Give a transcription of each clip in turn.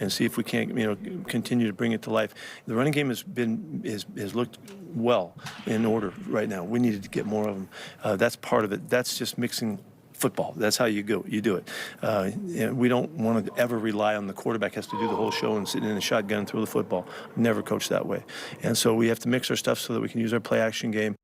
and see if we can't, continue to bring it to life. The running game has looked well in order right now. We needed to get more of them. That's part of it. That's just mixing football. That's how you do it. And we don't want to ever rely on the quarterback has to do the whole show and sit in a shotgun and throw the football. Never coach that way. And so we have to mix our stuff so that we can use our play action game.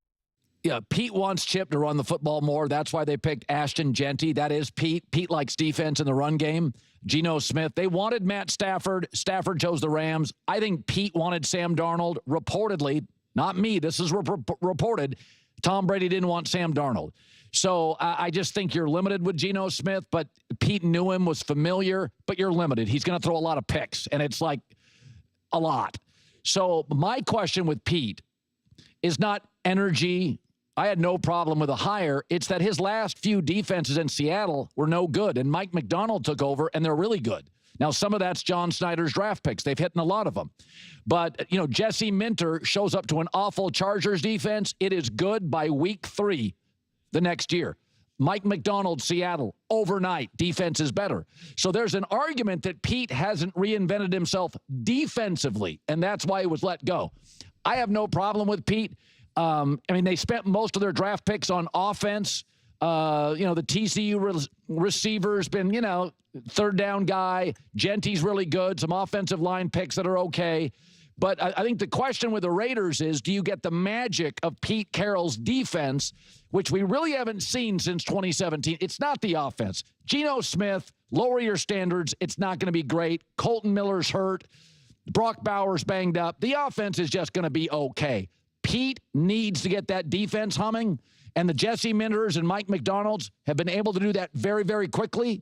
Yeah, Pete wants Chip to run the football more. That's why they picked Ashton Jeanty. That is Pete. Pete likes defense in the run game. Geno Smith. They wanted Matt Stafford. Stafford chose the Rams. I think Pete wanted Sam Darnold. Reportedly, not me, this is reported, Tom Brady didn't want Sam Darnold. So I just think you're limited with Geno Smith, but Pete knew him, was familiar, but you're limited. He's going to throw a lot of picks, and it's like a lot. So my question with Pete is not energy. I had no problem with a hire. It's that his last few defenses in Seattle were no good, and Mike McDonald took over, and they're really good. Now, some of that's John Snyder's draft picks. They've hit in a lot of them. But, Jesse Minter shows up to an awful Chargers defense. It is good by week 3 the next year. Mike McDonald, Seattle, overnight, defense is better. So there's an argument that Pete hasn't reinvented himself defensively, and that's why he was let go. I have no problem with Pete. They spent most of their draft picks on offense. The TCU receiver's been, third down guy. Genty's really good. Some offensive line picks that are okay. But I think the question with the Raiders is, do you get the magic of Pete Carroll's defense, which we really haven't seen since 2017? It's not the offense. Geno Smith, lower your standards. It's not going to be great. Colton Miller's hurt. Brock Bowers banged up. The offense is just going to be okay. Pete needs to get that defense humming, and the Jesse Minters and Mike McDonalds have been able to do that very, very quickly.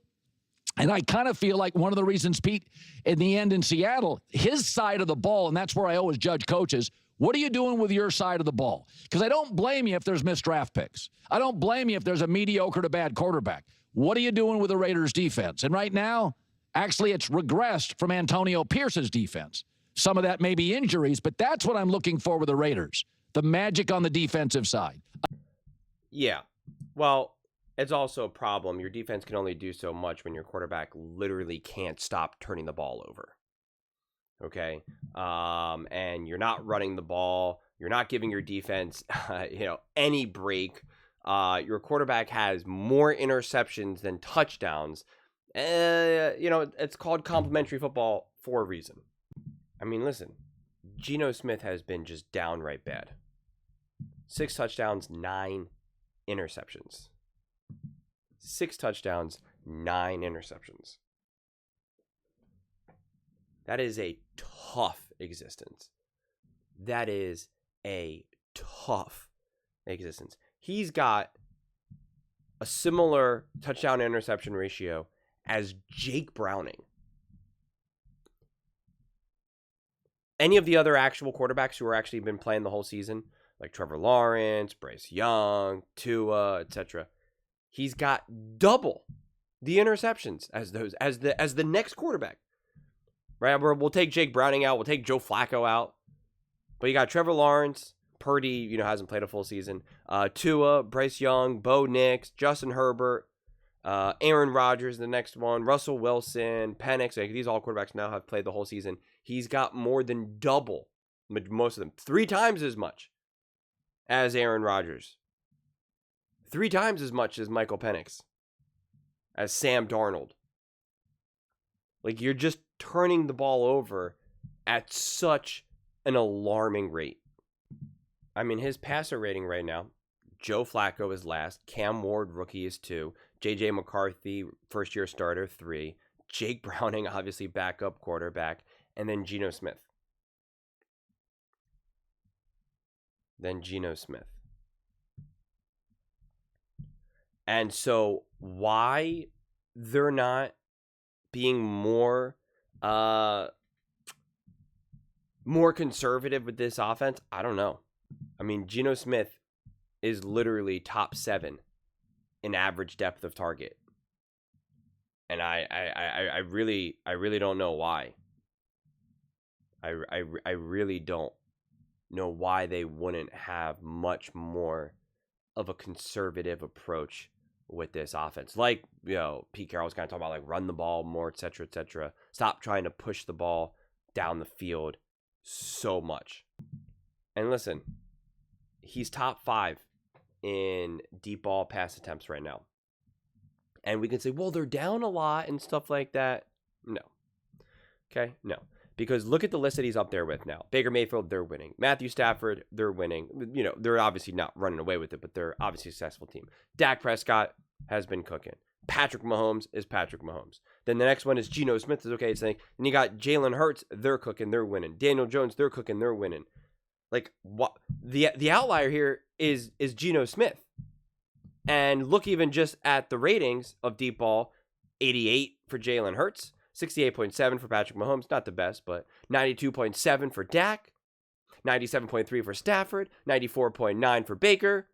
And I kind of feel like one of the reasons Pete, in the end in Seattle, his side of the ball, and that's where I always judge coaches, what are you doing with your side of the ball? Because I don't blame you if there's missed draft picks. I don't blame you if there's a mediocre to bad quarterback. What are you doing with the Raiders' defense? And right now, actually, it's regressed from Antonio Pierce's defense. Some of that may be injuries, but that's what I'm looking for with the Raiders, the magic on the defensive side. Yeah, well, it's also a problem. Your defense can only do so much when your quarterback literally can't stop turning the ball over. Okay? And you're not running the ball. You're not giving your defense, any break. Your quarterback has more interceptions than touchdowns. It's called complementary football for a reason. I mean, listen, Geno Smith has been just downright bad. 6 touchdowns, 9 interceptions. 6 touchdowns, 9 interceptions. That is a tough existence. That is a tough existence. He's got a similar touchdown-interception ratio as Jake Browning. Any of the other actual quarterbacks who are actually been playing the whole season, like Trevor Lawrence, Bryce Young, Tua, etc., he's got double the interceptions as the next quarterback. Right? We'll take Jake Browning out. We'll take Joe Flacco out. But you got Trevor Lawrence, Purdy, hasn't played a full season. Tua, Bryce Young, Bo Nix, Justin Herbert, Aaron Rodgers, the next one, Russell Wilson, Penix. These all quarterbacks now have played the whole season. He's got more than double, most of them, 3 times as much as Aaron Rodgers. 3 times as much as Michael Penix, as Sam Darnold. Like, you're just turning the ball over at such an alarming rate. I mean, his passer rating right now, Joe Flacco is last, Cam Ward, rookie, is 2, J.J. McCarthy, first-year starter, 3, Jake Browning, obviously backup quarterback, and then Geno Smith. And so why they're not being more conservative with this offense, I don't know. I mean, Geno Smith is literally top 7 in average depth of target. And I really don't know why. I really don't know why they wouldn't have much more of a conservative approach with this offense. Like, Pete Carroll was kind of talking about, like, run the ball more, et cetera, et cetera. Stop trying to push the ball down the field so much. And listen, he's top 5 in deep ball pass attempts right now. And we can say, well, they're down a lot and stuff like that. No. Okay? No. Because look at the list that he's up there with now. Baker Mayfield, they're winning. Matthew Stafford, they're winning. They're obviously not running away with it, but they're obviously a successful team. Dak Prescott has been cooking. Patrick Mahomes is Patrick Mahomes. Then the next one is Geno Smith is okay. It's like, and you got Jalen Hurts, they're cooking, they're winning. Daniel Jones, they're cooking, they're winning. Like, what? The outlier here is Geno Smith. And look even just at the ratings of deep ball, 88 for Jalen Hurts, 68.7 for Patrick Mahomes, not the best, but 92.7 for Dak, 97.3 for Stafford, 94.9 for Baker,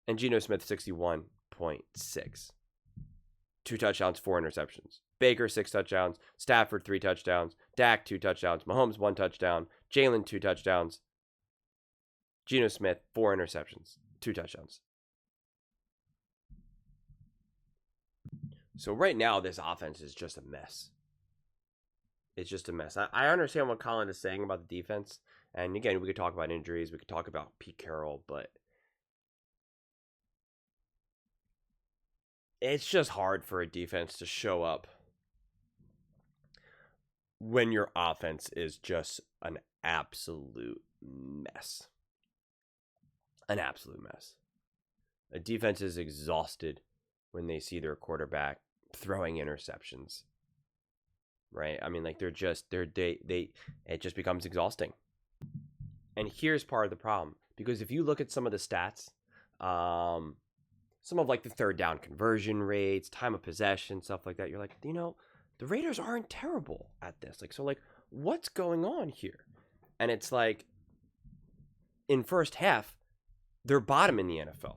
and Geno Smith 61.6. 2 touchdowns, 4 interceptions. Baker 6 touchdowns, Stafford 3 touchdowns, Dak 2 touchdowns, Mahomes 1 touchdown, Jalen 2 touchdowns, Geno Smith 4 interceptions, 2 touchdowns. So right now, this offense is just a mess. It's just a mess. I understand what Colin is saying about the defense. And again, we could talk about injuries. We could talk about Pete Carroll. But it's just hard for a defense to show up when your offense is just an absolute mess. An absolute mess. A defense is exhausted when they see their quarterback throwing interceptions, right? I mean, like, it just becomes exhausting. And here's part of the problem, because if you look at some of the stats, some of like the third down conversion rates, time of possession, stuff like that, you're like, the Raiders aren't terrible at this. Like, so like, what's going on here? And it's like, in first half, they're bottom in the NFL,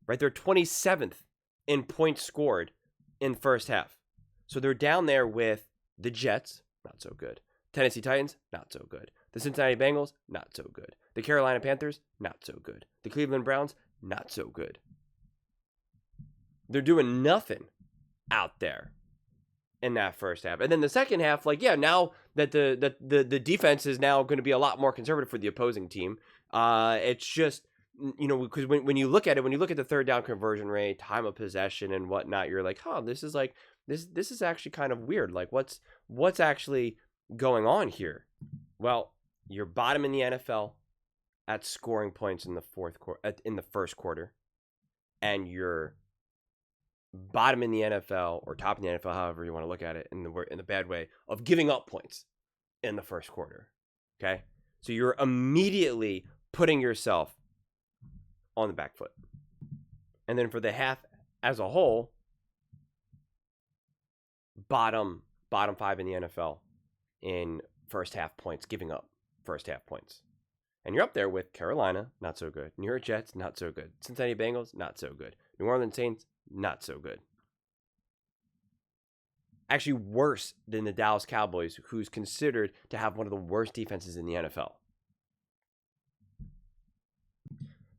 right? They're 27th in points scored in first half. So they're down there with the Jets, not so good. Tennessee Titans, not so good. The Cincinnati Bengals, not so good. The Carolina Panthers, not so good. The Cleveland Browns, not so good. They're doing nothing out there in that first half. And then the second half, like, yeah, now that the defense is now going to be a lot more conservative for the opposing team, it's just, because when you look at it, when you look at the third down conversion rate, time of possession and whatnot, you're like, this is like, this is actually kind of weird. Like, what's actually going on here? Well, you're bottom in the NFL at scoring points in the first quarter, and you're bottom in the NFL, or top in the NFL, however you want to look at it, in the bad way, of giving up points in the first quarter. Okay, so you're immediately putting yourself on the back foot. And then for the half as a whole, bottom 5 in the NFL in first half points, giving up first half points. And you're up there with Carolina, not so good. New York Jets, not so good. Cincinnati Bengals, not so good. New Orleans Saints, not so good. Actually worse than the Dallas Cowboys, who's considered to have one of the worst defenses in the NFL.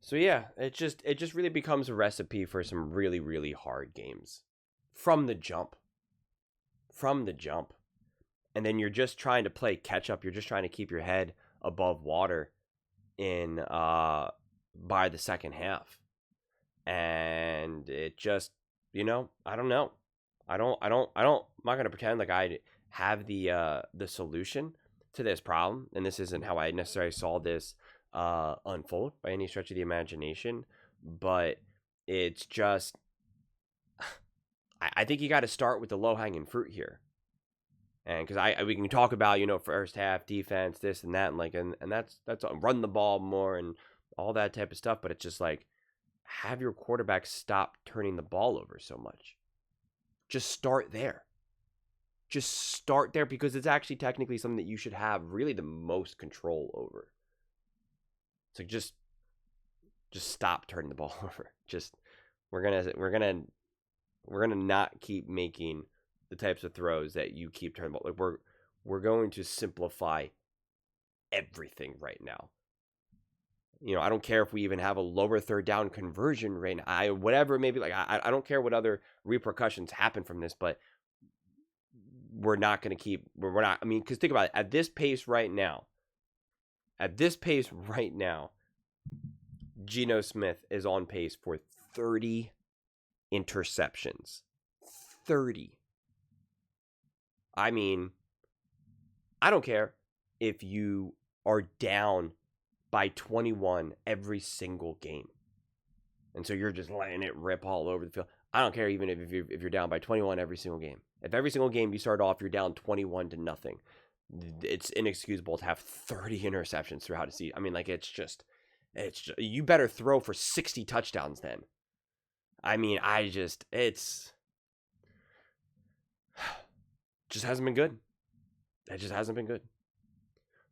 So yeah, it just really becomes a recipe for some really, really hard games from the jump. And then you're just trying to play catch up. You're just trying to keep your head above water in by the second half. And it just, I don't know. I'm not going to pretend like I have the solution to this problem. And this isn't how I necessarily saw this unfold by any stretch of the imagination, but it's just, I think you got to start with the low-hanging fruit here. And because we can talk about, first half defense, this and that, and like, and that's run the ball more and all that type of stuff, but it's just like, have your quarterback stop turning the ball over so much. Just start there. Because it's actually technically something that you should have really the most control over. So just stop turning the ball over. We're gonna not keep making the types of throws that you keep turning the ball. Like, we're going to simplify everything right now. I don't care if we even have a lower third down conversion rate. Whatever, maybe I don't care what other repercussions happen from this, but we're not going to keep, we're not, because think about it, at this pace right now, Geno Smith is on pace for 30 interceptions. 30. I don't care if you are down by 21 every single game, and so you're just letting it rip all over the field. I don't care even if you're down by 21 every single game. If every single game you start off, you're down 21-0, it's inexcusable to have 30 interceptions throughout a season. It's just you better throw for 60 touchdowns then. It's just hasn't been good. It just hasn't been good.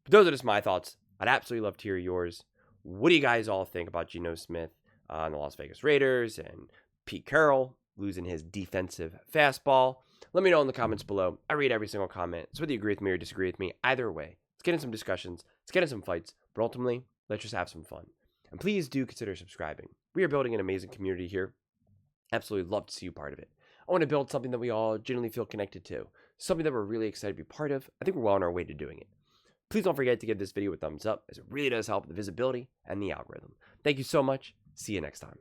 But those are just my thoughts. I'd absolutely love to hear yours. What do you guys all think about Geno Smith and the Las Vegas Raiders and Pete Carroll losing his defensive fastball? Let me know in the comments below. I read every single comment. So whether you agree with me or disagree with me, either way, let's get in some discussions. Let's get in some fights. But ultimately, let's just have some fun. And please do consider subscribing. We are building an amazing community here. Absolutely love to see you part of it. I want to build something that we all genuinely feel connected to. Something that we're really excited to be part of. I think we're well on our way to doing it. Please don't forget to give this video a thumbs up, as it really does help the visibility and the algorithm. Thank you so much. See you next time.